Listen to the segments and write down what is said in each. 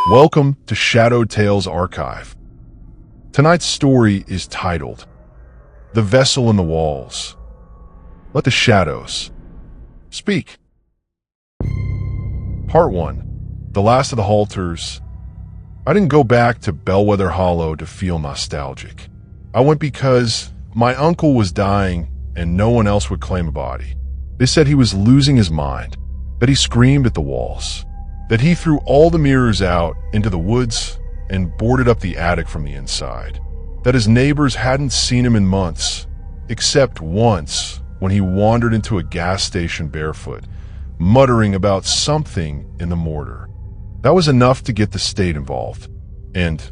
Welcome to Shadow Tales Archive. Tonight's story is titled, The Vessel in the Walls. Let the shadows speak. Part 1. The Last of the Halters. I didn't go back to Bellwether Hollow to feel nostalgic. I went because my uncle was dying and no one else would claim a body. They said he was losing his mind, that he screamed at the walls, that he threw all the mirrors out into the woods and boarded up the attic from the inside, that his neighbors hadn't seen him in months, except once when he wandered into a gas station barefoot, muttering about something in the mortar. That was enough to get the state involved, and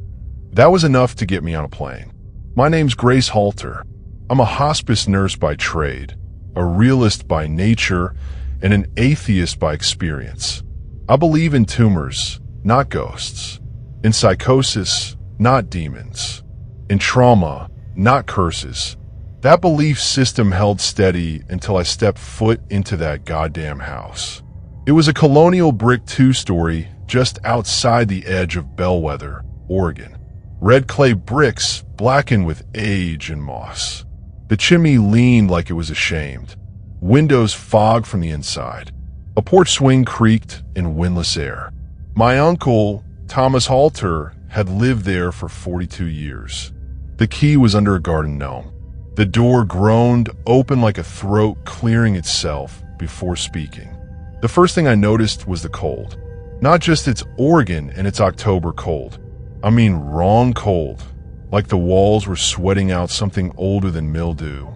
that was enough to get me on a plane. My name's Grace Halter. I'm a hospice nurse by trade, a realist by nature, and an atheist by experience. I believe in tumors, not ghosts. In psychosis, not demons. In trauma, not curses. That belief system held steady until I stepped foot into that goddamn house. It was a colonial brick two-story just outside the edge of Bellwether, Oregon. Red clay bricks blackened with age and moss. The chimney leaned like it was ashamed. Windows fogged from the inside. A porch swing creaked in windless air. My uncle, Thomas Halter, had lived there for 42 years. The key was under a garden gnome. The door groaned open like a throat clearing itself before speaking. The first thing I noticed was the cold. Not just its Oregon and its October cold. I mean wrong cold. Like the walls were sweating out something older than mildew.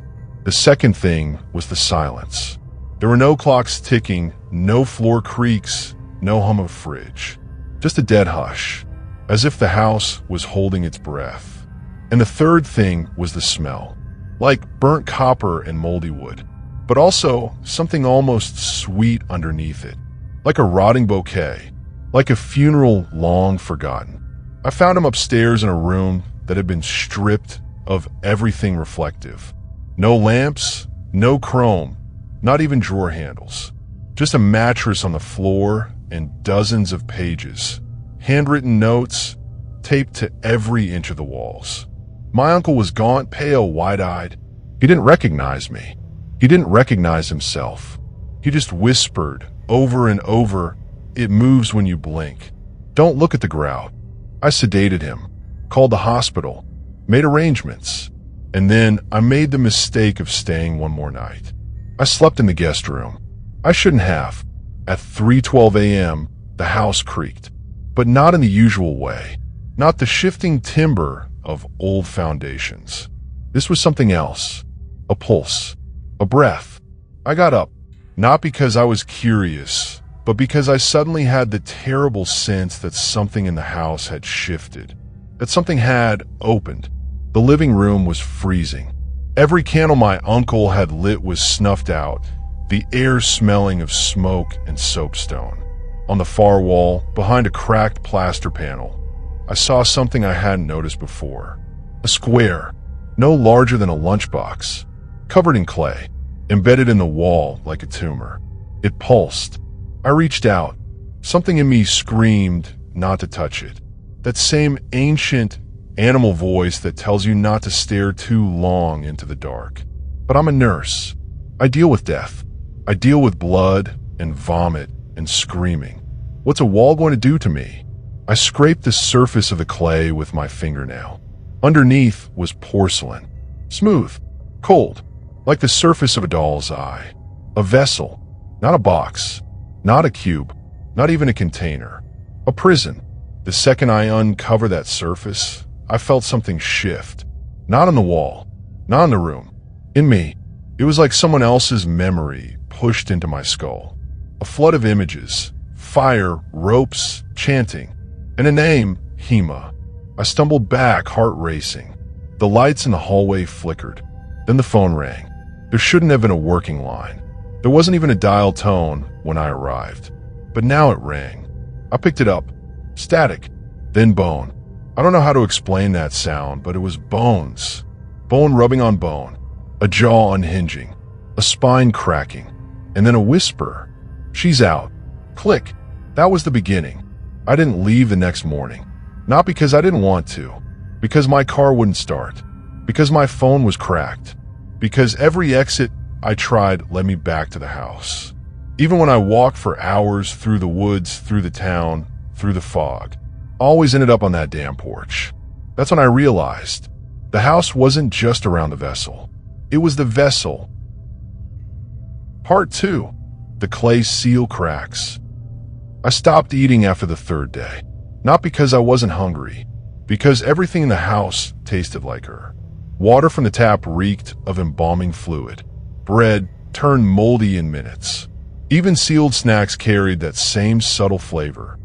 The second thing was the silence. There were no clocks ticking, no floor creaks, no hum of fridge. Just a dead hush, as if the house was holding its breath. And the third thing was the smell, like burnt copper and moldy wood, but also something almost sweet underneath it, like a rotting bouquet, like a funeral long forgotten. I found him upstairs in a room that had been stripped of everything reflective. No lamps, no chrome, not even drawer handles. Just a mattress on the floor and dozens of pages, handwritten notes, taped to every inch of the walls. My uncle was gaunt, pale, wide-eyed. He didn't recognize me. He didn't recognize himself. He just whispered over and over, "It moves when you blink. Don't look at the grout." I sedated him, called the hospital, made arrangements, and then I made the mistake of staying one more night. I slept in the guest room. I shouldn't have. At 3:12 a.m., the house creaked, but not in the usual way, not the shifting timber of old foundations. This was something else, a pulse, a breath. I got up, not because I was curious, but because I suddenly had the terrible sense that something in the house had shifted, that something had opened. The living room was freezing. Every candle my uncle had lit was snuffed out, the air smelling of smoke and soapstone. On the far wall, behind a cracked plaster panel, I saw something I hadn't noticed before. A square, no larger than a lunchbox, covered in clay, embedded in the wall like a tumor. It pulsed. I reached out. Something in me screamed not to touch it. That same ancient animal voice that tells you not to stare too long into the dark. But I'm a nurse. I deal with death. I deal with blood and vomit and screaming. What's a wall going to do to me? I scraped the surface of the clay with my fingernail. Underneath was porcelain. Smooth, cold, like the surface of a doll's eye. A vessel, not a box, not a cube, not even a container. A prison. The second I uncovered that surface, I felt something shift. Not on the wall, not in the room, in me. It was like someone else's memory pushed into my skull. A flood of images, fire, ropes, chanting, and a name, Hema. I stumbled back, heart racing. The lights in the hallway flickered. Then the phone rang. There shouldn't have been a working line. There wasn't even a dial tone when I arrived. But now it rang. I picked it up. Static. Then bone. I don't know how to explain that sound, but it was bones. Bone rubbing on bone. A jaw unhinging. A spine cracking. And then a whisper. She's out. Click. That was the beginning. I didn't leave the next morning. Not because I didn't want to, because my car wouldn't start, because my phone was cracked, because every exit I tried led me back to the house. Even when I walked for hours through the woods, through the town, through the fog, I always ended up on that damn porch. That's when I realized the house wasn't just around the vessel. It was the vessel. Part 2. The clay seal cracks. I stopped eating after the third day. Not because I wasn't hungry, because everything in the house tasted like her. Water from the tap reeked of embalming fluid. Bread turned moldy in minutes. Even sealed snacks carried that same subtle flavor.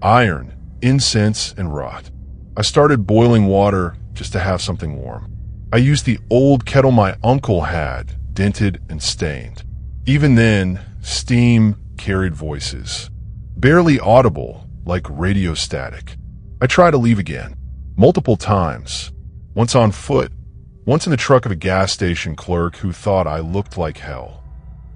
Iron, incense, and rot. I started boiling water just to have something warm. I used the old kettle my uncle had, dented and stained. Even then, steam carried voices. Barely audible, like radio static. I tried to leave again, multiple times. Once on foot, once in the truck of a gas station clerk who thought I looked like hell.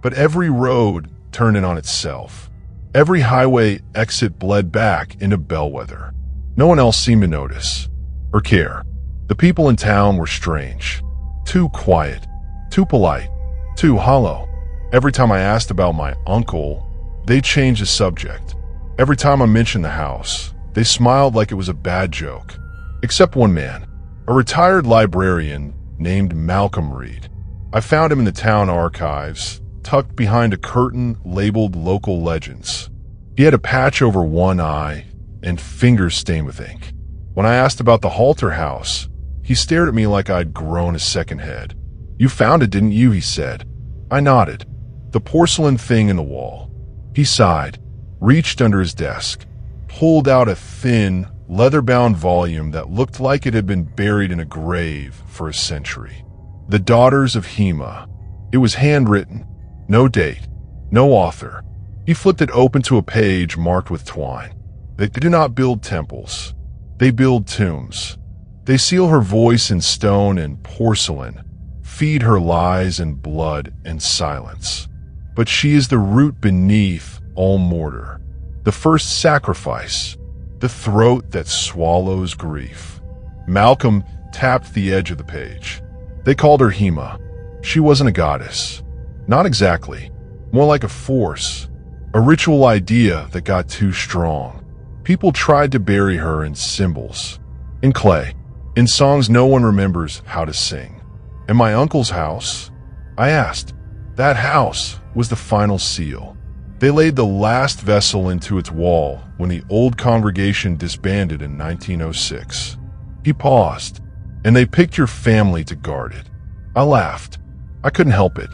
But every road turned in on itself. Every highway exit bled back into Bellwether. No one else seemed to notice or care. The people in town were strange. Too quiet, too polite, too hollow. Every time I asked about my uncle, they changed the subject. Every time I mentioned the house, they smiled like it was a bad joke. Except one man, a retired librarian named Malcolm Reed. I found him in the town archives, tucked behind a curtain labeled local legends. He had a patch over one eye and fingers stained with ink. When I asked about the Halter house, he stared at me like I'd grown a second head. "You found it, didn't you?" he said. I nodded. The porcelain thing in the wall. He sighed, reached under his desk, pulled out a thin, leather-bound volume that looked like it had been buried in a grave for a century. The Daughters of Hema. It was handwritten. No date. No author. He flipped it open to a page marked with twine. They do not build temples. They build tombs. They seal her voice in stone and porcelain, feed her lies in blood and silence. But she is the root beneath all mortar, the first sacrifice, the throat that swallows grief. Malcolm tapped the edge of the page. They called her Hema. She wasn't a goddess. Not exactly. More like a force, a ritual idea that got too strong. People tried to bury her in symbols, in clay, in songs no one remembers how to sing. In my uncle's house, I asked, that house was the final seal. They laid the last vessel into its wall when the old congregation disbanded in 1906. He paused, and they picked your family to guard it. I laughed. I couldn't help it.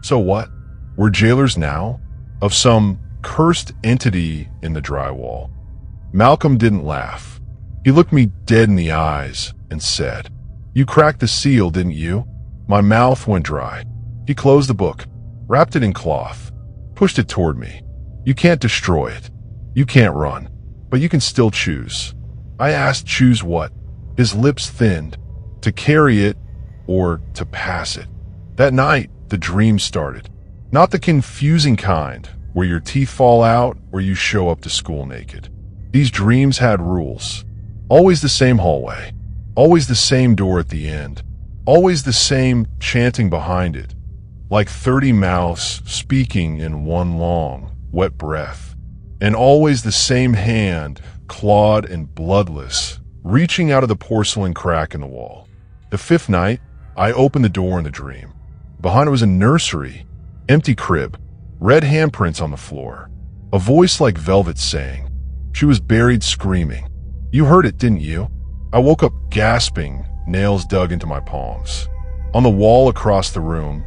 So what? We're jailers now? Of some cursed entity in the drywall. Malcolm didn't laugh. He looked me dead in the eyes and said, "You cracked the seal, didn't you?" My mouth went dry. He closed the book, wrapped it in cloth, pushed it toward me. "You can't destroy it. You can't run, but you can still choose." I asked, choose what? His lips thinned. To carry it or to pass it. That night, the dream started. Not the confusing kind, where your teeth fall out or you show up to school naked. These dreams had rules. Always the same hallway. Always the same door at the end. Always the same chanting behind it. Like 30 mouths speaking in one long, wet breath. And always the same hand, clawed and bloodless, reaching out of the porcelain crack in the wall. The fifth night, I opened the door in the dream. Behind it was a nursery, empty crib, red handprints on the floor. A voice like velvet saying. She was buried screaming. You heard it, didn't you? I woke up gasping, nails dug into my palms. On the wall across the room,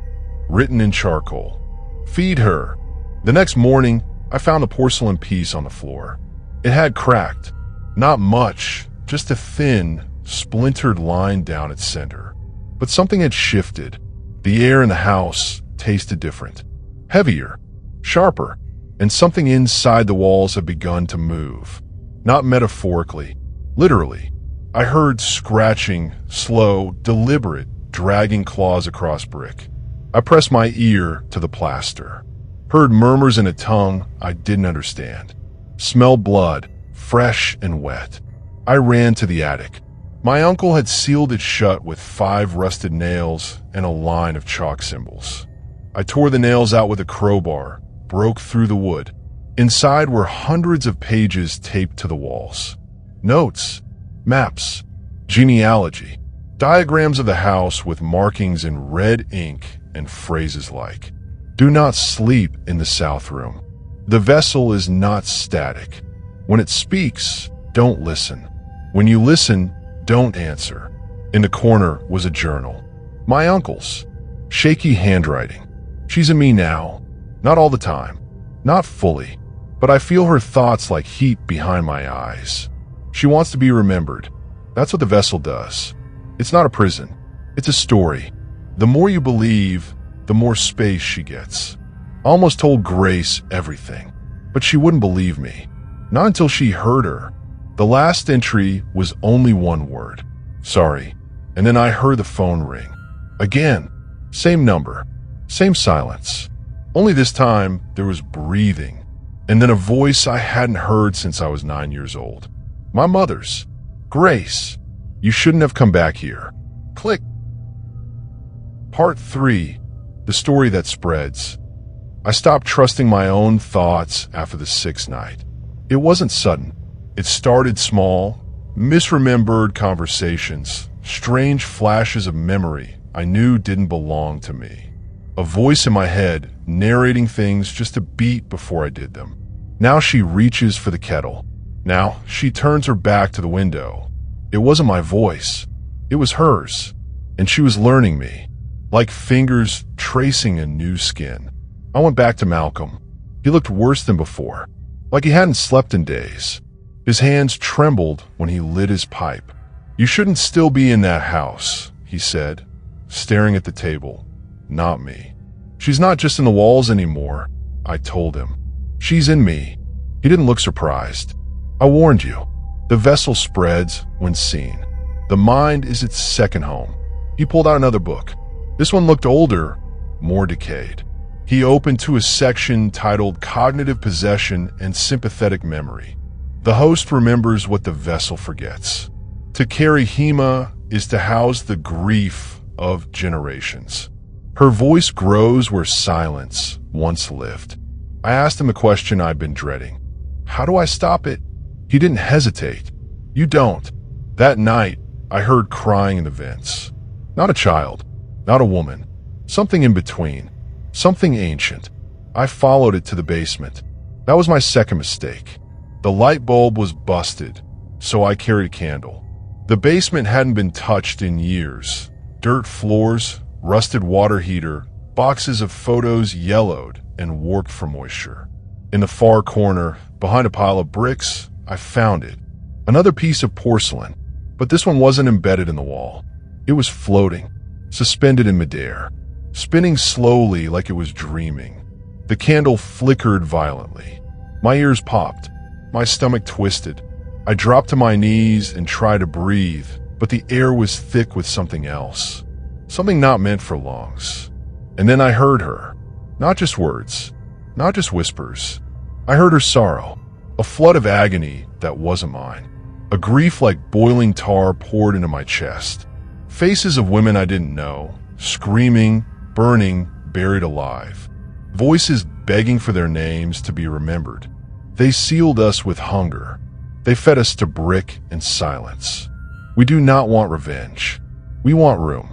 written in charcoal, "Feed her." The next morning, I found a porcelain piece on the floor. It had cracked. Not much, just a thin, splintered line down its center. But something had shifted. The air in the house tasted different. Heavier, sharper, and something inside the walls had begun to move. Not metaphorically, literally. I heard scratching, slow, deliberate, dragging claws across brick. I pressed my ear to the plaster. Heard murmurs in a tongue I didn't understand. Smelled blood, fresh and wet. I ran to the attic. My uncle had sealed it shut with 5 rusted nails and a line of chalk symbols. I tore the nails out with a crowbar, broke through the wood. Inside were hundreds of pages taped to the walls. Notes, maps, genealogy, diagrams of the house with markings in red ink and phrases like, "Do not sleep in the south room. The vessel is not static. When it speaks, don't listen. When you listen, don't answer." In the corner was a journal. My uncle's. Shaky handwriting. She's in me now. Not all the time. Not fully. But I feel her thoughts like heat behind my eyes. She wants to be remembered. That's what the vessel does. It's not a prison. It's a story. The more you believe, the more space she gets. I almost told Grace everything, but she wouldn't believe me. Not until she heard her. The last entry was only one word. "Sorry." And then I heard the phone ring. Again. Same number. Same silence. Only this time, there was breathing. And then a voice I hadn't heard since I was 9 years old. My mother's. "Grace, you shouldn't have come back here." Click. Part 3. The story that spreads. I stopped trusting my own thoughts after the 6th night. It wasn't sudden. It started small, misremembered conversations, strange flashes of memory I knew didn't belong to me. A voice in my head narrating things just a beat before I did them. Now she reaches for the kettle. Now she turns her back to the window. It wasn't my voice. It was hers. And she was learning me, like fingers tracing a new skin. I went back to Malcolm. He looked worse than before, like he hadn't slept in days. His hands trembled when he lit his pipe. "You shouldn't still be in that house," he said, staring at the table. Not me. "She's not just in the walls anymore," I told him. "She's in me." He didn't look surprised. "I warned you. The vessel spreads when seen. The mind is its second home." He pulled out another book. This one looked older, more decayed. He opened to a section titled Cognitive Possession and Sympathetic Memory. The host remembers what the vessel forgets. To carry Hema is to house the grief of generations. Her voice grows where silence once lived. I asked him a question I'd been dreading. "How do I stop it?" He didn't hesitate. "You don't." That night, I heard crying in the vents. Not a child, not a woman. Something in between. Something ancient. I followed it to the basement. That was my second mistake. The light bulb was busted, so I carried a candle. The basement hadn't been touched in years. Dirt floors, rusted water heater, boxes of photos yellowed and warped from moisture. In the far corner, behind a pile of bricks, I found it. Another piece of porcelain, but this one wasn't embedded in the wall. It was floating, suspended in midair, spinning slowly like it was dreaming. The candle flickered violently. My ears popped. My stomach twisted. I dropped to my knees and tried to breathe, but the air was thick with something else. Something not meant for lungs. And then I heard her. Not just words. Not just whispers. I heard her sorrow. A flood of agony that wasn't mine. A grief like boiling tar poured into my chest. Faces of women I didn't know. Screaming, burning, buried alive. Voices begging for their names to be remembered. They sealed us with hunger. They fed us to brick and silence. We do not want revenge. We want room.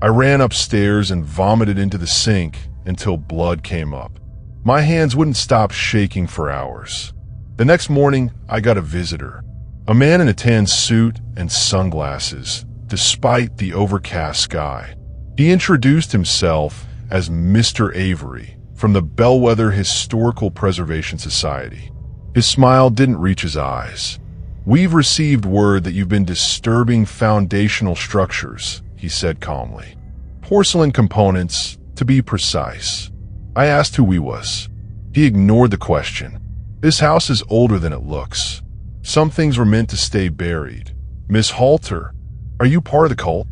I ran upstairs and vomited into the sink until blood came up. My hands wouldn't stop shaking for hours. The next morning, I got a visitor. A man in a tan suit and sunglasses, despite the overcast sky. He introduced himself as Mr. Avery from the Bellwether Historical Preservation Society. His smile didn't reach his eyes. "We've received word that you've been disturbing foundational structures," he said calmly. "Porcelain components, to be precise." I asked who he was. He ignored the question. "This house is older than it looks. Some things were meant to stay buried. Miss Halter, are you part of the cult?"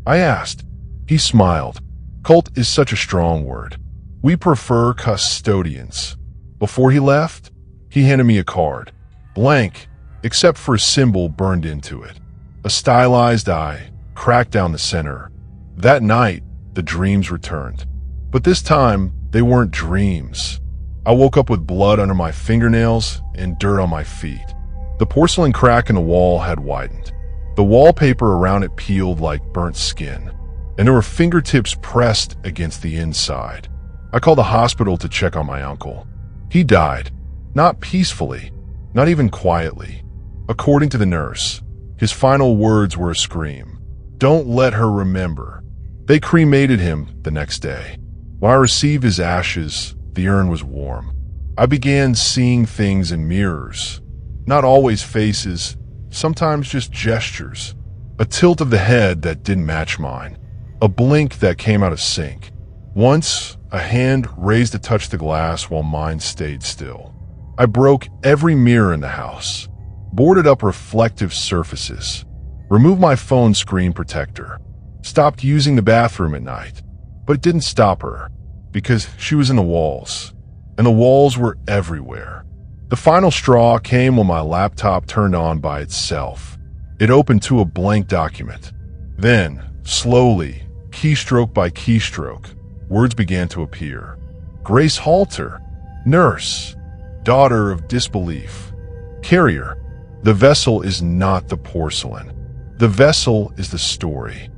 I asked. He smiled. "Cult is such a strong word. We prefer custodians." Before he left, he handed me a card. Blank, except for a symbol burned into it. A stylized eye, cracked down the center. That night, the dreams returned. But this time, they weren't dreams. I woke up with blood under my fingernails and dirt on my feet. The porcelain crack in the wall had widened. The wallpaper around it peeled like burnt skin, and there were fingertips pressed against the inside. I called the hospital to check on my uncle. He died, not peacefully, not even quietly. According to the nurse, his final words were a scream. "Don't let her remember." They cremated him the next day. When I received his ashes, the urn was warm. I began seeing things in mirrors. Not always faces, sometimes just gestures. A tilt of the head that didn't match mine. A blink that came out of sync. Once, a hand raised to touch the glass while mine stayed still. I broke every mirror in the house. Boarded up reflective surfaces. Removed my phone screen protector. Stopped using the bathroom at night. But it didn't stop her, because she was in the walls. And the walls were everywhere. The final straw came when my laptop turned on by itself. It opened to a blank document. Then, slowly, keystroke by keystroke, words began to appear. Grace Halter, nurse, daughter of disbelief, carrier. The vessel is not the porcelain. The vessel is the story.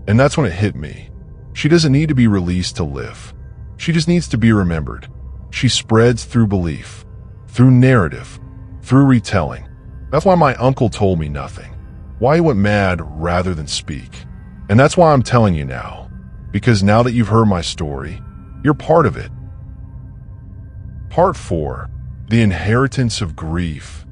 And that's when it hit me. She doesn't need to be released to live. She just needs to be remembered. She spreads through belief, through narrative, through retelling. That's why my uncle told me nothing. Why he went mad rather than speak. And that's why I'm telling you now. Because now that you've heard my story, you're part of it. Part 4. The Inheritance of Grief.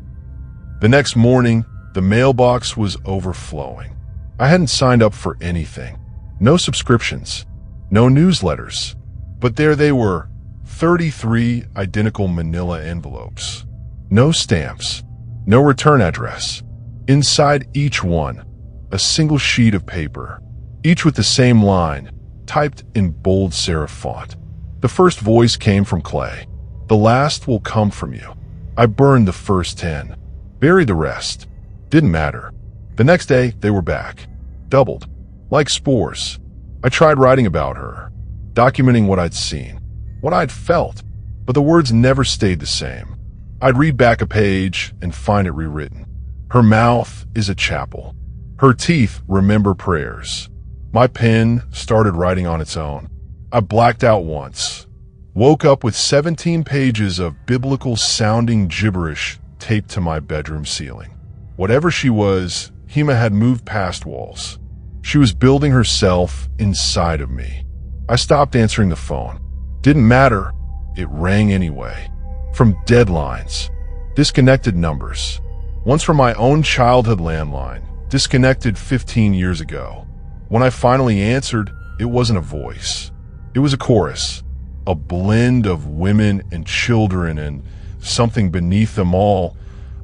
The next morning, the mailbox was overflowing. I hadn't signed up for anything. No subscriptions. No newsletters. But there they were, 33 identical manila envelopes. No stamps. No return address. Inside each one, a single sheet of paper, each with the same line, typed in bold serif font. The first voice came from Clay. The last will come from you. I burned the first 10. Buried the rest. Didn't matter. The next day, they were back. Doubled. Like spores. I tried writing about her, documenting what I'd seen, what I'd felt, but the words never stayed the same. I'd read back a page and find it rewritten. Her mouth is a chapel. Her teeth remember prayers. My pen started writing on its own. I blacked out once. Woke up with 17 pages of biblical-sounding gibberish taped to my bedroom ceiling. Whatever she was, Hema had moved past walls. She was building herself inside of me. I stopped answering the phone. Didn't matter. It rang anyway. From deadlines. Disconnected numbers. Once from my own childhood landline, disconnected 15 years ago. When I finally answered, it wasn't a voice. It was a chorus. A blend of women and children and something beneath them all.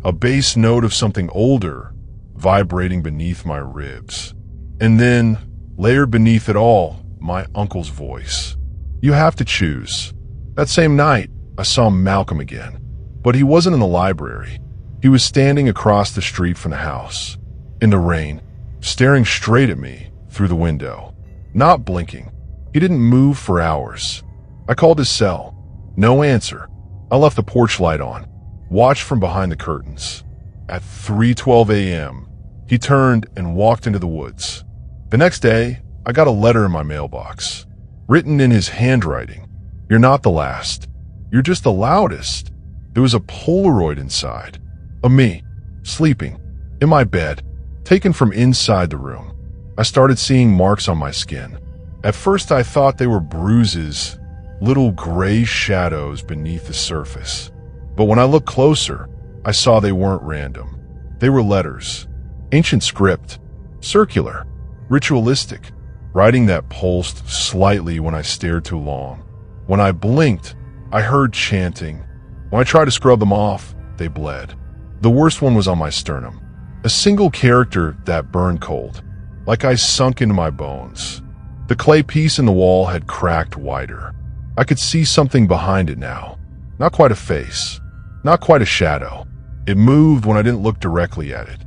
A bass note of something older, vibrating beneath my ribs. And then, layered beneath it all, my uncle's voice. You have to choose. That same night, I saw Malcolm again. But he wasn't in the library. He was standing across the street from the house, in the rain, staring straight at me through the window, not blinking. He didn't move for hours. I called his cell. No answer. I left the porch light on, watched from behind the curtains. At 3:12 a.m., he turned and walked into the woods. The next day, I got a letter in my mailbox, written in his handwriting. You're not the last. You're just the loudest. There was a Polaroid inside, of me, sleeping, in my bed, taken from inside the room. I started seeing marks on my skin. At first I thought they were bruises, little gray shadows beneath the surface. But when I looked closer, I saw they weren't random. They were letters, ancient script, circular, ritualistic, writing that pulsed slightly when I stared too long. When I blinked, I heard chanting. When I tried to scrub them off, they bled. The worst one was on my sternum. A single character that burned cold, like I sunk into my bones. The clay piece in the wall had cracked wider. I could see something behind it now. Not quite a face, not quite a shadow, It moved when I didn't look directly at it.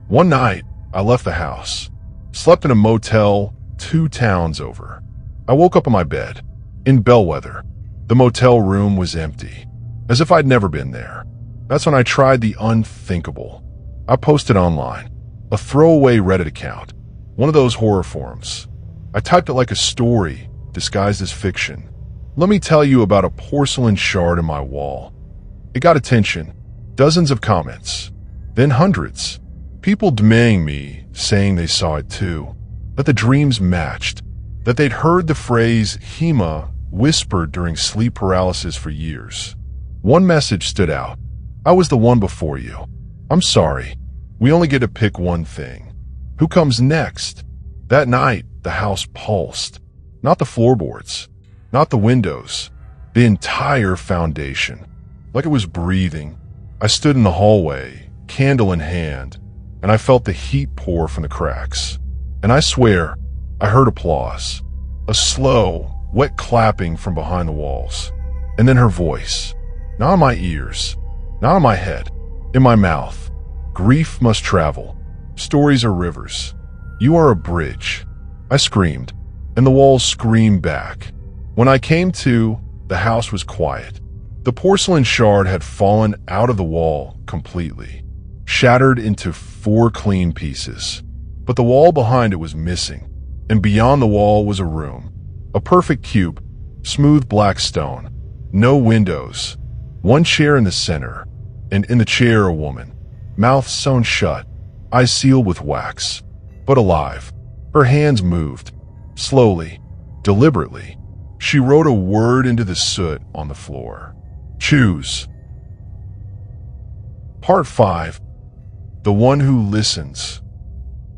One night, I left the house, slept in a motel 2 towns over. I woke up in my bed, in Bellwether. The motel room was empty, as if I'd never been there. That's when I tried the unthinkable. I posted online, a throwaway Reddit account, one of those horror forums. I typed it like a story, disguised as fiction. Let me tell you about a porcelain shard in my wall. It got attention, dozens of comments, then hundreds. People DMing me, saying they saw it too, that the dreams matched, that they'd heard the phrase Hema whispered during sleep paralysis for years. One message stood out. I was the one before you. I'm sorry. We only get to pick one thing. Who comes next? That night, the house pulsed. Not the floorboards, not the windows, the entire foundation. Like it was breathing. I stood in the hallway, candle in hand, and I felt the heat pour from the cracks. And I swear, I heard applause. A slow, wet clapping from behind the walls. And then her voice. Not in my ears, not in my head, in my mouth. Grief must travel. Stories are rivers. You are a bridge. I screamed, and the walls screamed back. When I came to, the house was quiet. The porcelain shard had fallen out of the wall completely, shattered into 4 clean pieces. But the wall behind it was missing, and beyond the wall was a room. A perfect cube, smooth black stone, no windows, one chair in the center, and in the chair a woman, mouth sewn shut, eyes sealed with wax, but alive. Her hands moved, slowly, deliberately. She wrote a word into the soot on the floor. Choose. Part 5. The one who listens.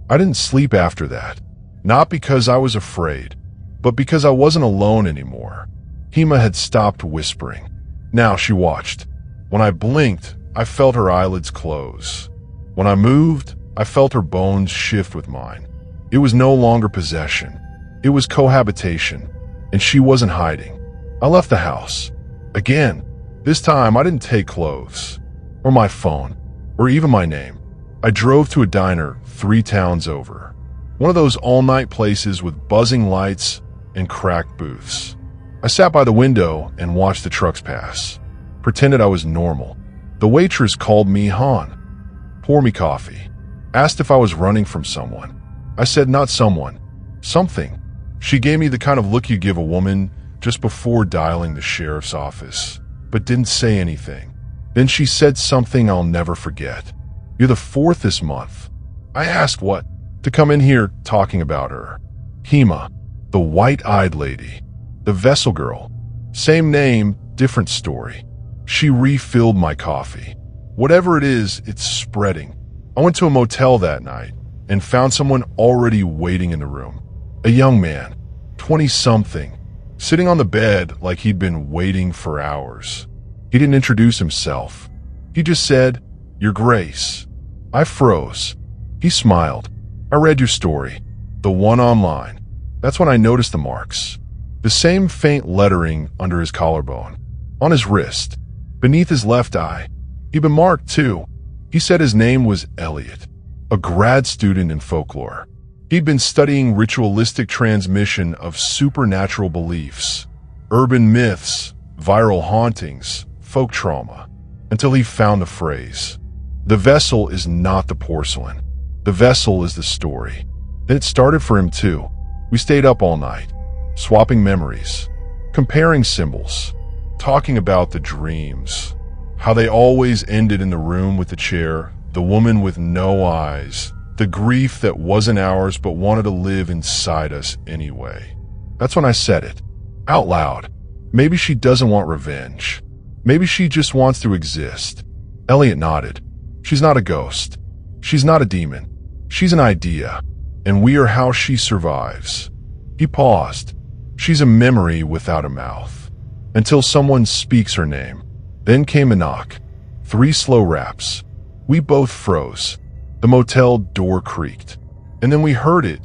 I didn't sleep after that, not because I was afraid, but because I wasn't alone anymore. Hema had stopped whispering. Now she watched. When I blinked, I felt her eyelids close. When I moved, I felt her bones shift with mine. It was no longer possession. It was cohabitation, and she wasn't hiding. I left the house. Again, this time I didn't take clothes, or my phone, or even my name. I drove to a diner 3 towns over. One of those all-night places with buzzing lights and cracked booths. I sat by the window and watched the trucks pass. Pretended I was normal. The waitress called me Han. Poured me coffee. Asked if I was running from someone. I said not someone. Something. She gave me the kind of look you give a woman just before dialing the sheriff's office, but didn't say anything. Then she said something I'll never forget. You're the 4th this month. I asked what? To come in here talking about her. Hema, the white-eyed lady. The vessel girl. Same name, different story. She refilled my coffee. Whatever it is, it's spreading. I went to a motel that night and found someone already waiting in the room. A young man, 20-something, sitting on the bed like he'd been waiting for hours. He didn't introduce himself. He just said, "Your Grace." I froze. He smiled. "I read your story, the one online." That's when I noticed the marks. The same faint lettering under his collarbone, on his wrist, beneath his left eye. He'd been marked too. He said his name was Elliot, a grad student in folklore. He'd been studying ritualistic transmission of supernatural beliefs, urban myths, viral hauntings, folk trauma, until he found the phrase. The vessel is not the porcelain. The vessel is the story. Then it started for him too. We stayed up all night, swapping memories, comparing symbols, talking about the dreams, how they always ended in the room with the chair, the woman with no eyes, the grief that wasn't ours but wanted to live inside us anyway. That's when I said it, out loud. Maybe she doesn't want revenge. Maybe she just wants to exist. Elliot nodded. She's not a ghost. She's not a demon. She's an idea, and we are how she survives. He paused. She's a memory without a mouth. Until someone speaks her name. Then came a knock. 3 slow raps. We both froze. The motel door creaked. And then we heard it,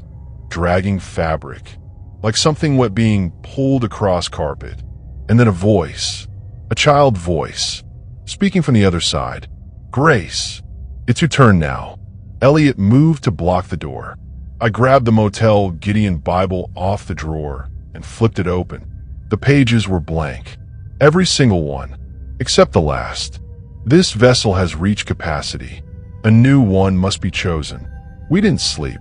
dragging fabric, like something wet being pulled across carpet. And then a voice, a child voice, speaking from the other side. Grace, it's your turn now. Elliot moved to block the door. I grabbed the Motel Gideon Bible off the drawer and flipped it open. The pages were blank. Every single one, except the last. This vessel has reached capacity. A new one must be chosen. We didn't sleep.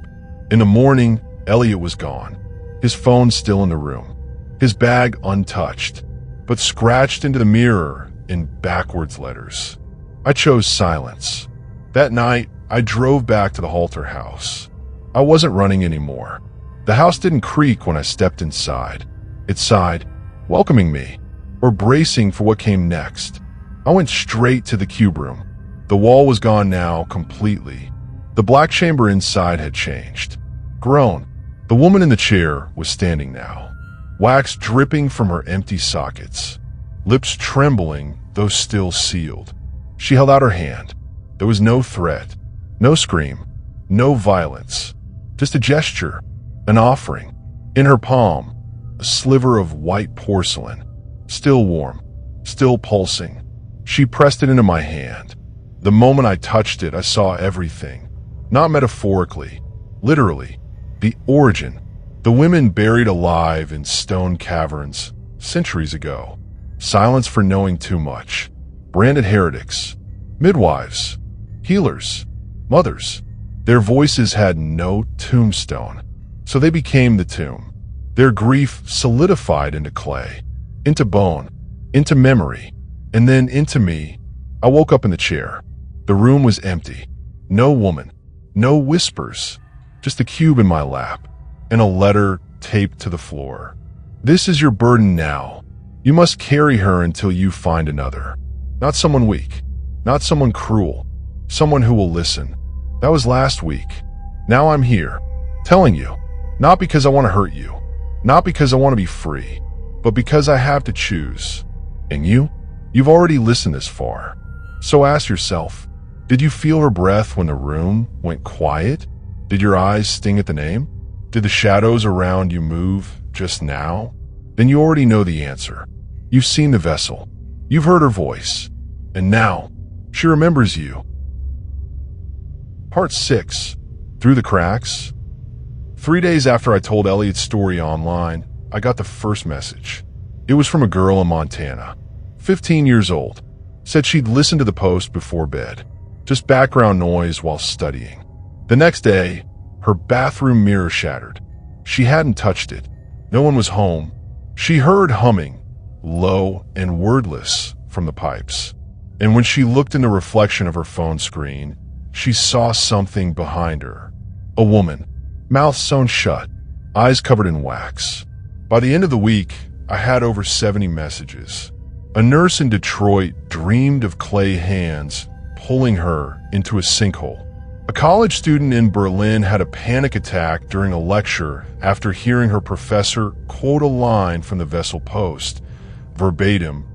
In the morning, Elliot was gone. His phone still in the room. His bag untouched, but scratched into the mirror in backwards letters. I chose silence. That night, I drove back to the Halter house. I wasn't running anymore. The house didn't creak when I stepped inside. It sighed, welcoming me, or bracing for what came next. I went straight to the cube room. The wall was gone now completely. The black chamber inside had changed. Grown. The woman in the chair was standing now, wax dripping from her empty sockets, lips trembling though still sealed. She held out her hand. There was no threat, no scream, no violence, just a gesture, an offering. In her palm, a sliver of white porcelain, still warm, still pulsing. She pressed it into my hand. The moment I touched it, I saw everything. Not metaphorically, literally. The origin. The women buried alive in stone caverns centuries ago. Silence for knowing too much. Branded heretics. Midwives. Healers. Mothers. Their voices had no tombstone, so they became the tomb. Their grief solidified into clay, into bone, into memory, and then into me. I woke up in the chair. The room was empty. No woman. No whispers. Just a cube in my lap, and a letter taped to the floor. This is your burden now. You must carry her until you find another. Not someone weak. Not someone cruel. Someone who will listen. That was last week. Now I'm here, telling you. Not because I want to hurt you. Not because I want to be free. But because I have to choose. And you? You've already listened this far. So ask yourself, did you feel her breath when the room went quiet? Did your eyes sting at the name? Did the shadows around you move just now? Then you already know the answer. You've seen the vessel. You've heard her voice. And now, she remembers you. Part 6. Through the Cracks. 3 days after I told Elliot's story online, I got the first message. It was from a girl in Montana, 15 years old. Said she'd listened to the post before bed. Just background noise while studying. The next day, her bathroom mirror shattered. She hadn't touched it. No one was home. She heard humming, low and wordless, from the pipes. And when she looked in the reflection of her phone screen, she saw something behind her. A woman, mouth sewn shut, eyes covered in wax. By the end of the week, I had over 70 messages. A nurse in Detroit dreamed of clay hands pulling her into a sinkhole. A college student in Berlin had a panic attack during a lecture after hearing her professor quote a line from the Vessel Post, verbatim,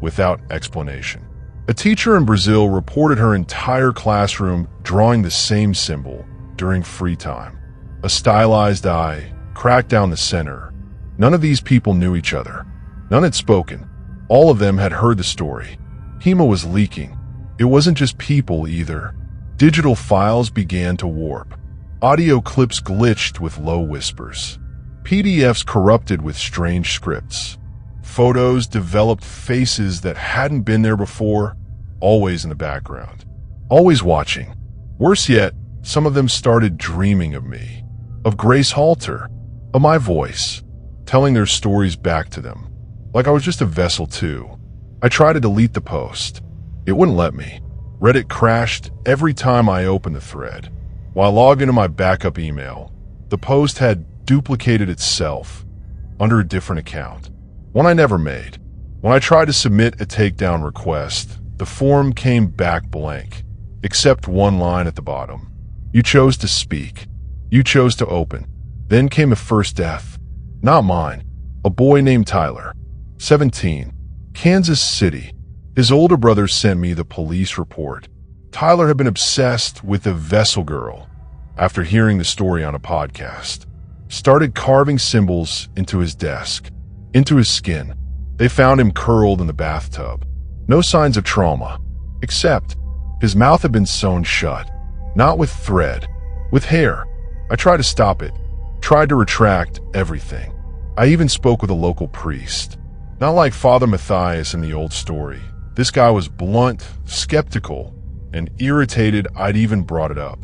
without explanation. A teacher in Brazil reported her entire classroom drawing the same symbol during free time. A stylized eye cracked down the center. None of these people knew each other. None had spoken. All of them had heard the story. Hema was leaking. It wasn't just people either. Digital files began to warp. Audio clips glitched with low whispers. PDFs corrupted with strange scripts. Photos developed faces that hadn't been there before, always in the background. Always watching. Worse yet, some of them started dreaming of me. Of Grace Halter. Of my voice. Telling their stories back to them. Like I was just a vessel too. I tried to delete the post. It wouldn't let me. Reddit crashed every time I opened the thread. While logged into my backup email, the post had duplicated itself under a different account, one I never made. When I tried to submit a takedown request, the form came back blank, except one line at the bottom. You chose to speak. You chose to open. Then came a first death. Not mine. A boy named Tyler, 17, Kansas City. His older brother sent me the police report. Tyler had been obsessed with the Vessel Girl after hearing the story on a podcast. Started carving symbols into his desk, into his skin. They found him curled in the bathtub. No signs of trauma, except His mouth had been sewn shut, not with thread, with hair. I tried to stop it, tried to retract everything. I even spoke with a local priest. Not like Father Matthias in the old story. This guy was blunt, skeptical, and irritated I'd even brought it up.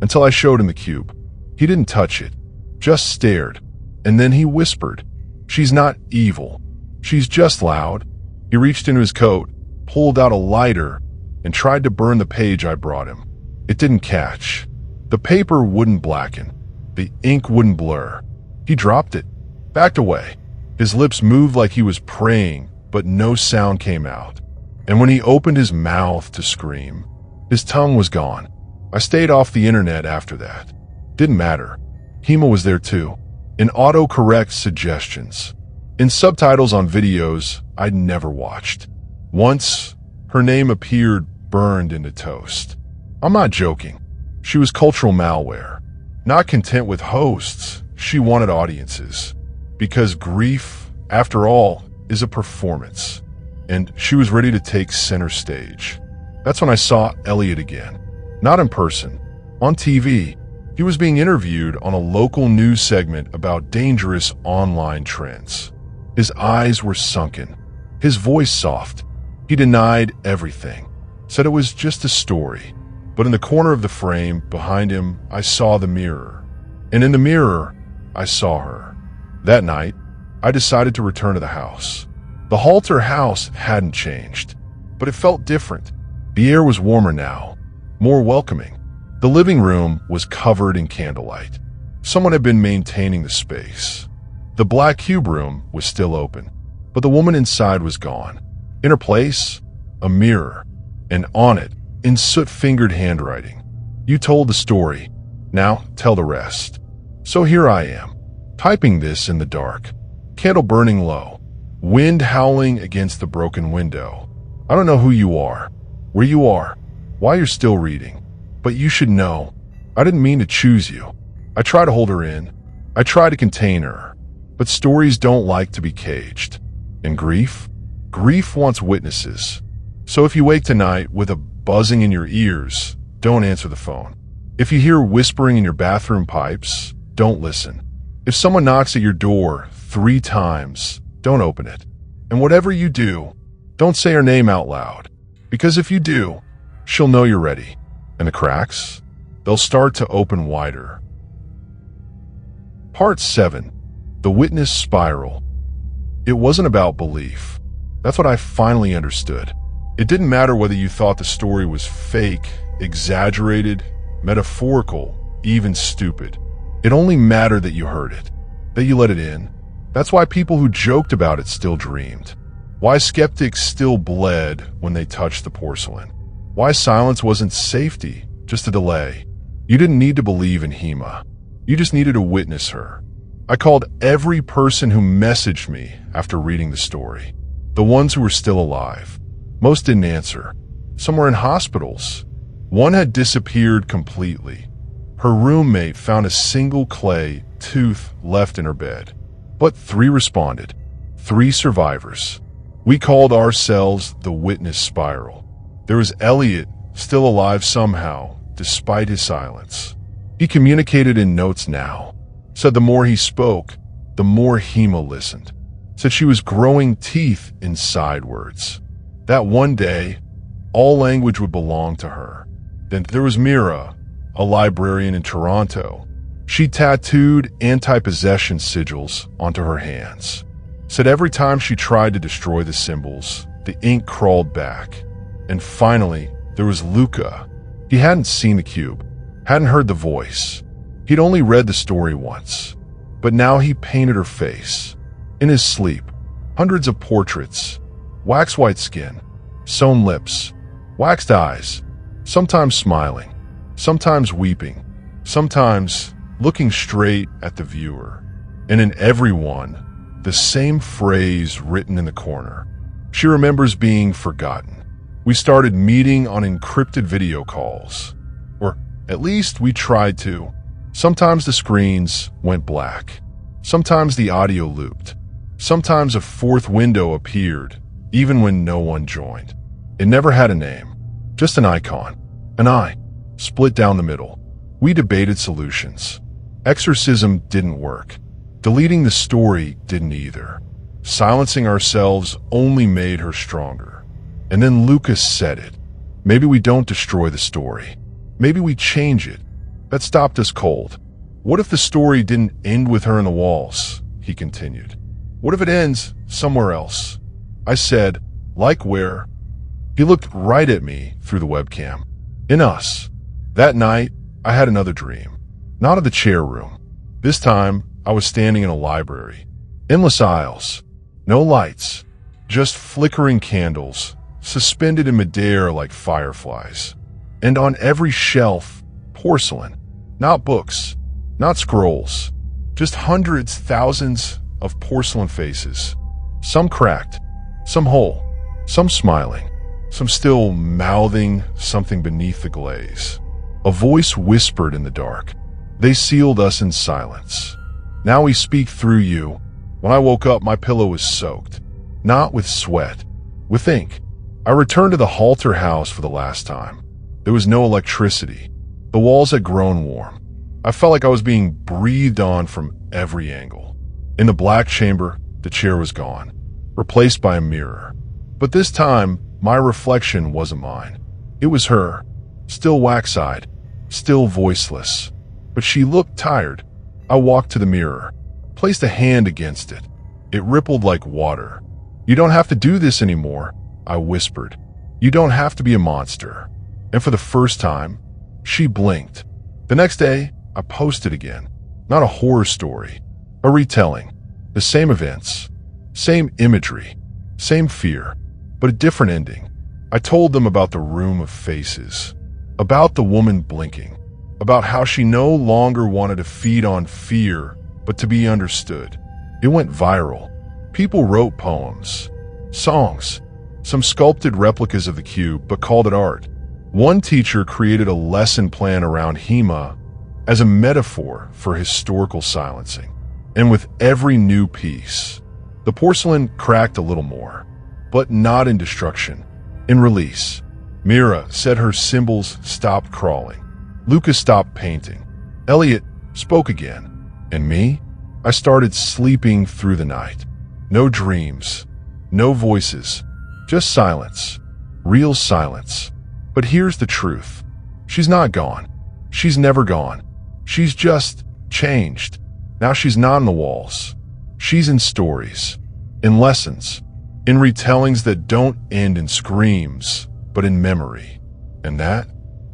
Until I showed him the cube. He didn't touch it, just stared. And then he whispered, "She's not evil. She's just loud." He reached into his coat, pulled out a lighter, and tried to burn the page I brought him. It didn't catch. The paper wouldn't blacken. The ink wouldn't blur. He dropped it, backed away. His lips moved like he was praying, but no sound came out. And when he opened his mouth to scream, his tongue was gone. I stayed off the internet after that. Didn't matter. Hema was there too. In autocorrect suggestions. In subtitles on videos I'd never watched. Once, her name appeared burned into toast. I'm not joking. She was cultural malware. Not content with hosts, she wanted audiences. Because grief, after all, is a performance. And she was ready to take center stage. That's when I saw Elliot again. Not in person, on TV. He was being interviewed on a local news segment about dangerous online trends. His eyes were sunken, his voice soft. He denied everything, said it was just a story. But in the corner of the frame behind him, I saw the mirror. And in the mirror, I saw her. That night, I decided to return to the house. The Halter house hadn't changed, but it felt different. The air was warmer now, more welcoming. The living room was covered in candlelight. Someone had been maintaining the space. The black cube room was still open, but the woman inside was gone. In her place, a mirror, and on it, in soot-fingered handwriting, "You told the story. Now tell the rest." So here I am, typing this in the dark, candle burning low, wind howling against the broken window. I don't know who you are, where you are, why you're still reading. But you should know, I didn't mean to choose you. I try to hold her in. I try to contain her. But stories don't like to be caged. And grief? Grief wants witnesses. So if you wake tonight with a buzzing in your ears, don't answer the phone. If you hear whispering in your bathroom pipes, don't listen. If someone knocks at your door 3 times, don't open it. And whatever you do, don't say her name out loud. Because if you do, she'll know you're ready. And the cracks, they'll start to open wider. Part 7. The Witness Spiral. It wasn't about belief. That's what I finally understood. It didn't matter whether you thought the story was fake, exaggerated, metaphorical, even stupid. It only mattered that you heard it, that you let it in. That's why people who joked about it still dreamed. Why skeptics still bled when they touched the porcelain. Why silence wasn't safety, just a delay. You didn't need to believe in Hema. You just needed to witness her. I called every person who messaged me after reading the story. The ones who were still alive. Most didn't answer. Some were in hospitals. One had disappeared completely. Her roommate found a single clay tooth left in her bed. But 3 responded. 3 survivors. We called ourselves the Witness Spiral. There was Elliot, still alive somehow, despite his silence. He communicated in notes now. Said the more he spoke, the more Hema listened. Said she was growing teeth inside words. That one day, all language would belong to her. Then there was Mira, a librarian in Toronto. She tattooed anti-possession sigils onto her hands. Said every time she tried to destroy the symbols, the ink crawled back. And finally, there was Luca. He hadn't seen the cube, hadn't heard the voice. He'd only read the story once. But now he painted her face. In his sleep, hundreds of portraits, wax-white skin, sewn lips, waxed eyes, sometimes smiling, sometimes weeping, sometimes looking straight at the viewer. And in every one, the same phrase written in the corner. She remembers being forgotten. We started meeting on encrypted video calls. Or at least we tried to. Sometimes the screens went black. Sometimes the audio looped. Sometimes a 4th window appeared, even when no one joined. It never had a name, just an icon. and I split down the middle. We debated solutions. Exorcism didn't work. Deleting the story didn't either. Silencing ourselves only made her stronger. And then Lucas said it. Maybe we don't destroy the story. Maybe we change it. That stopped us cold. What if the story didn't end with her in the walls? He continued. What if it ends somewhere else? I said, like where? He looked right at me through the webcam. In us. That night, I had another dream. Not of the chair room. This time, I was standing in a library. Endless aisles. No lights. Just flickering candles, suspended in midair like fireflies. And on every shelf, porcelain. Not books. Not scrolls. Just hundreds, thousands of porcelain faces. Some cracked. Some whole. Some smiling. Some still mouthing something beneath the glaze. A voice whispered in the dark. They sealed us in silence. Now we speak through you. When I woke up, my pillow was soaked. Not with sweat. With ink. I returned to the Halter house for the last time. There was no electricity. The walls had grown warm. I felt like I was being breathed on from every angle. In the black chamber, the chair was gone, replaced by a mirror. But this time, my reflection wasn't mine. It was her, still wax-eyed, still voiceless. But she looked tired. I walked to the mirror, placed a hand against it. It rippled like water. You don't have to do this anymore, I whispered. You don't have to be a monster. And for the first time, she blinked. The next day, I posted again. Not a horror story, a retelling. The same events, same imagery, same fear, but a different ending. I told them about the room of faces, about the woman blinking, about how she no longer wanted to feed on fear, but to be understood. It went viral. People wrote poems, songs, some sculpted replicas of the cube, but called it art. One teacher created a lesson plan around Hema as a metaphor for historical silencing. And with every new piece, the porcelain cracked a little more, but not in destruction, in release. Mira said her symbols stopped crawling. Lucas stopped painting. Elliot spoke again. And me? I started sleeping through the night. No dreams, no voices, just silence, real silence. But here's the truth. She's not gone. She's never gone. She's just changed. Now she's not on the walls. She's in stories, in lessons, in retellings that don't end in screams, but in memory. And that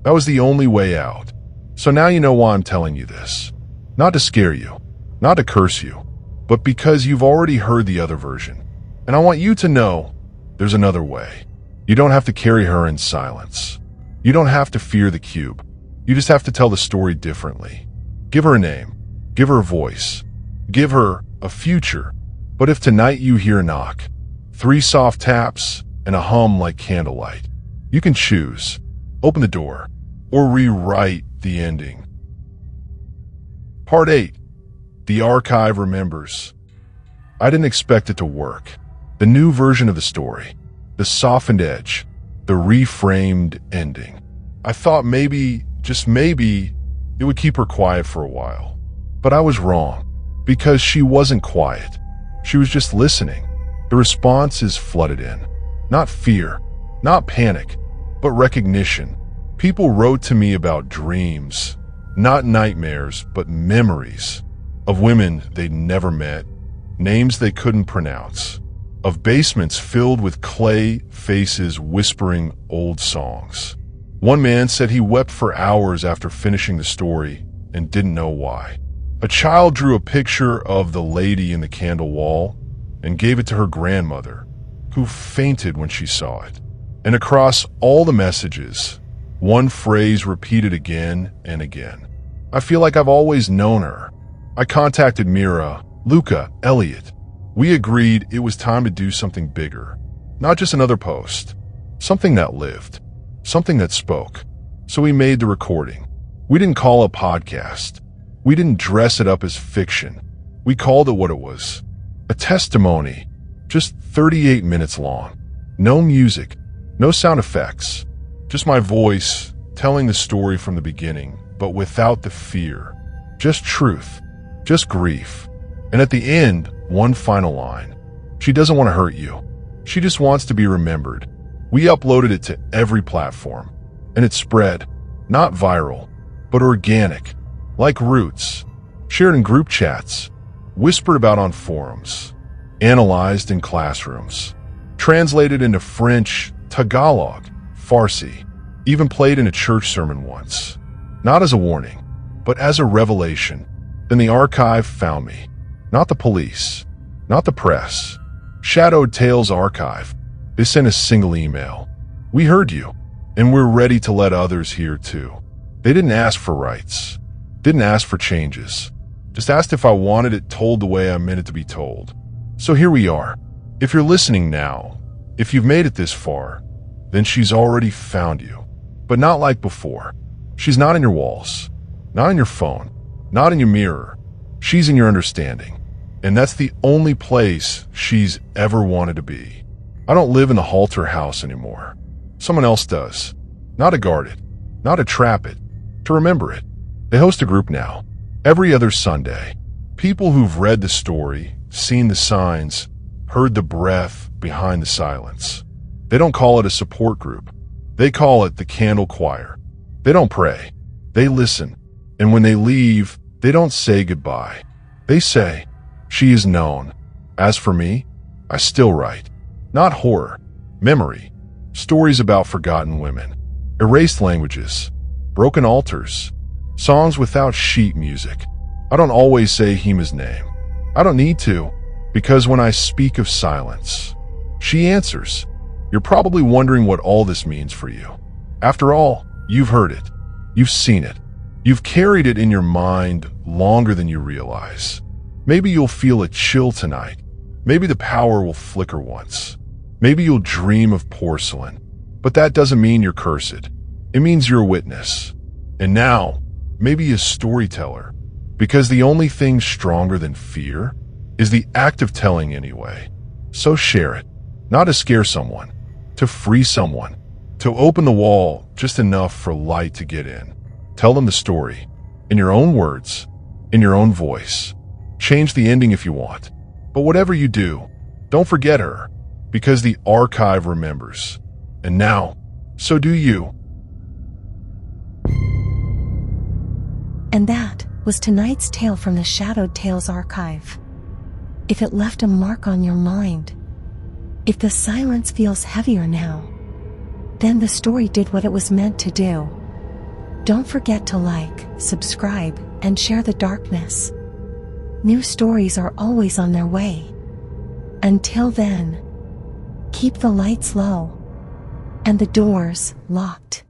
was the only way out. So now you know why I'm telling you this. Not to scare you, not to curse you, but because you've already heard the other version. And I want you to know there's another way. You don't have to carry her in silence. You don't have to fear the cube. You just have to tell the story differently. Give her a name. Give her a voice. Give her a future. But if tonight you hear a knock, 3 soft taps, and a hum like candlelight, you can choose. Open the door, or rewrite the ending. Part 8. The Archive Remembers. I didn't expect it to work. The new version of the story. The softened edge. The reframed ending. I thought maybe, just maybe, it would keep her quiet for a while. But I was wrong. Because she wasn't quiet. She was just listening. The responses flooded in. Not fear. Not panic. But recognition. People wrote to me about dreams. Not nightmares, but memories. Of women they'd never met. Names they couldn't pronounce. Of basements filled with clay faces whispering old songs. One man said he wept for hours after finishing the story and didn't know why. A child drew a picture of the lady in the candle wall and gave it to her grandmother, who fainted when she saw it. And across all the messages, one phrase repeated again and again. I feel like I've always known her. I contacted Mira, Luca, Elliot. We agreed it was time to do something bigger. Not just another post. Something that lived. Something that spoke. So we made the recording. We didn't call it a podcast. We didn't dress it up as fiction. We called it what it was. A testimony. Just 38 minutes long. No music. No sound effects. Just my voice telling the story from the beginning, but without the fear. Just truth, just grief. And at the end, one final line. She doesn't want to hurt you. She just wants to be remembered. We uploaded it to every platform, and it spread, not viral, but organic, like roots, shared in group chats, whispered about on forums, analyzed in classrooms, translated into French, Tagalog, Farsi, even played in a church sermon once. Not as a warning, but as a revelation. Then the archive found me. Not the police, not the press. Shadowed Tales Archive. They sent a single email. We heard you, and we're ready to let others hear too. They didn't ask for rights, didn't ask for changes, just asked if I wanted it told the way I meant it to be told. So here we are. If you're listening now, if you've made it this far, then she's already found you. But not like before. She's not in your walls, not in your phone, not in your mirror. She's in your understanding. And that's the only place she's ever wanted to be. I don't live in the Halter house anymore. Someone else does. Not to guard it, not to trap it, to remember it. They host a group now, every other Sunday. People who've read the story, seen the signs, heard the breath behind the silence. They don't call it a support group. They call it the Candle Choir. They don't pray. They listen. And when they leave, they don't say goodbye. They say, she is known. As for me, I still write. Not horror, memory, stories about forgotten women, erased languages, broken altars, songs without sheet music. I don't always say Hima's name. I don't need to, because when I speak of silence, she answers. You're probably wondering what all this means for you. After all, you've heard it. You've seen it. You've carried it in your mind longer than you realize. Maybe you'll feel a chill tonight. Maybe the power will flicker once. Maybe you'll dream of porcelain. But that doesn't mean you're cursed. It means you're a witness. And now, maybe a storyteller. Because the only thing stronger than fear is the act of telling anyway. So share it. Not to scare someone. To free someone. To open the wall just enough for light to get in. Tell them the story. In your own words. In your own voice. Change the ending if you want. But whatever you do, don't forget her, because the archive remembers. And now, so do you. And that was tonight's tale from the Shadowed Tales Archive. If it left a mark on your mind, if the silence feels heavier now, then the story did what it was meant to do. Don't forget to like, subscribe, and share the darkness. New stories are always on their way. Until then, keep the lights low and the doors locked.